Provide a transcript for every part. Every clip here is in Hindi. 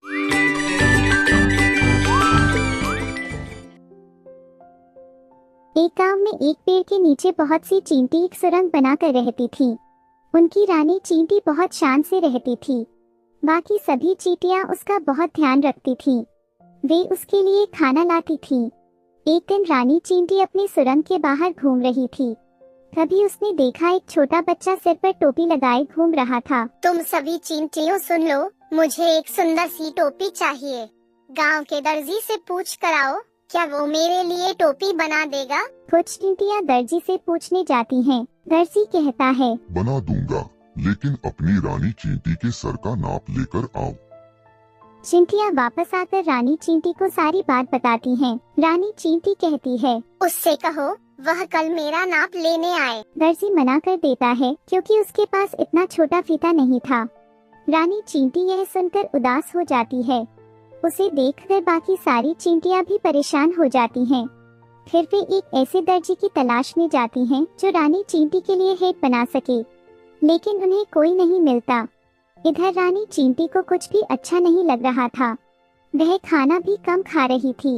एक गांव में एक पेड़ के नीचे बहुत सी चींटी एक सुरंग बनाकर रहती थी। उनकी रानी चींटी बहुत शान से रहती थी। बाकी सभी चींटियां उसका बहुत ध्यान रखती थीं। वे उसके लिए खाना लाती थीं। एक दिन रानी चींटी अपनी सुरंग के बाहर घूम रही थी। तभी उसने देखा एक छोटा बच्चा सिर पर टोपी लगाए घूम रहा था। तुम सभी चींटियों सुन लो, मुझे एक सुंदर सी टोपी चाहिए। गांव के दर्जी से पूछ कर आओ, क्या वो मेरे लिए टोपी बना देगा? कुछ चींटियां दर्जी से पूछने जाती हैं। दर्जी कहता है, बना दूंगा, लेकिन अपनी रानी चींटी के सर का नाप लेकर आओ। चींटियां वापस आकर रानी चींटी को सारी बात बताती हैं। रानी चींटी कहती है, उससे कहो वह कल मेरा नाप लेने आए। दर्जी मना कर देता है क्योंकि उसके पास इतना छोटा फीता नहीं था। रानी चींटी यह सुनकर उदास हो जाती है। उसे देखकर बाकी सारी चींटियां भी परेशान हो जाती हैं। फिर वे एक ऐसे दर्जी की तलाश में जाती हैं जो रानी चींटी के लिए हेट बना सके, लेकिन उन्हें कोई नहीं मिलता। इधर रानी चींटी को कुछ भी अच्छा नहीं लग रहा था। वह खाना भी कम खा रही थी।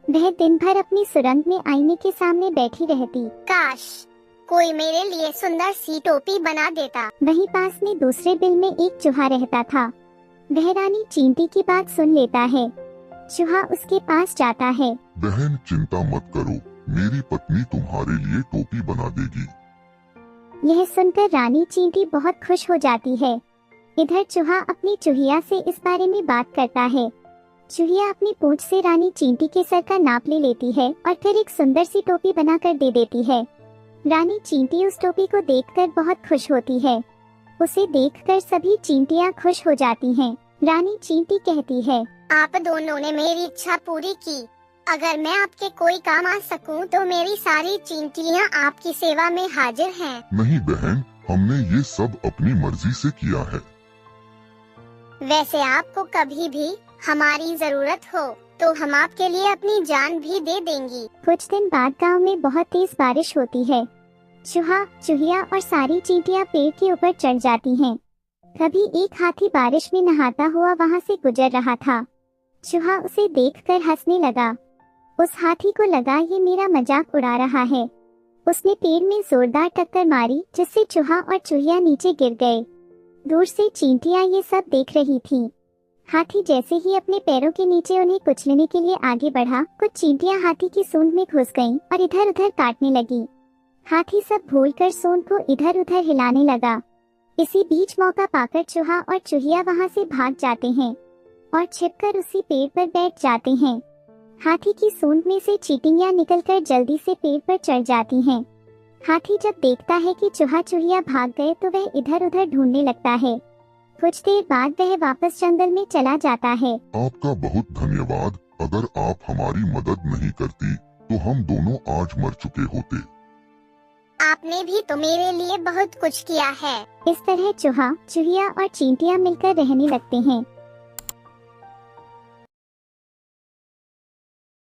वह दिन भर अपनी सुरंग में आईने के सामने बैठी रहती। काश कोई मेरे लिए सुंदर सी टोपी बना देता। वहीं पास में दूसरे बिल में एक चूहा रहता था। वह रानी चींटी की बात सुन लेता है। चूहा उसके पास जाता है। बहन चिंता मत करो, मेरी पत्नी तुम्हारे लिए टोपी बना देगी। यह सुनकर रानी चींटी बहुत खुश हो जाती है। इधर चूहा अपनी चूहिया से इस बारे में बात करता है। चूहिया अपनी पूंछ से रानी चींटी के सर का नाप ले लेती है और फिर एक सुंदर सी टोपी बनाकर दे देती है। रानी चींटी उस टोपी को देखकर बहुत खुश होती है। उसे देखकर सभी चींटियां खुश हो जाती हैं। रानी चींटी कहती है, आप दोनों ने मेरी इच्छा पूरी की। अगर मैं आपके कोई काम आ सकूं तो मेरी सारी चींटियां आपकी सेवा में हाजिर हैं। नहीं बहन, हमने ये सब अपनी मर्जी से किया है। वैसे आपको कभी भी हमारी जरूरत हो तो हम आपके लिए अपनी जान भी दे देंगी। कुछ दिन बाद गांव में बहुत तेज बारिश होती है। चूहा, चूहिया और सारी चींटियां पेड़ के ऊपर चढ़ जाती हैं। तभी एक हाथी बारिश में नहाता हुआ वहां से गुजर रहा था। चूहा उसे देखकर हंसने लगा। उस हाथी को लगा ये मेरा मजाक उड़ा रहा है। उसने पेड़ में जोरदार टक्कर मारी जिससे चूहा और चूहिया नीचे गिर गए। दूर से चींटियां ये सब देख रही थीं। हाथी जैसे ही अपने पैरों के नीचे उन्हें कुचलने के लिए आगे बढ़ा, कुछ चींटियां हाथी की सूंड में घुस गईं और इधर उधर काटने लगी। हाथी सब भूलकर सूंड को इधर उधर हिलाने लगा। इसी बीच मौका पाकर चूहा और चूहिया वहां से भाग जाते हैं और छिपकर उसी पेड़ पर बैठ जाते हैं। हाथी की सूंड में से चींटियां निकलकर जल्दी से पेड़ पर चढ़ जाती हैं। हाथी जब देखता है कि चूहा चूहिया भाग गए तो वह इधर उधर ढूंढने लगता है। कुछ देर बाद वह वापस जंगल में चला जाता है। आपका बहुत धन्यवाद। अगर आप हमारी मदद नहीं करती तो हम दोनों आज मर चुके होते। आपने भी तो मेरे लिए बहुत कुछ किया है। इस तरह चूहा, चूहिया और चींटियां मिलकर रहने लगते हैं।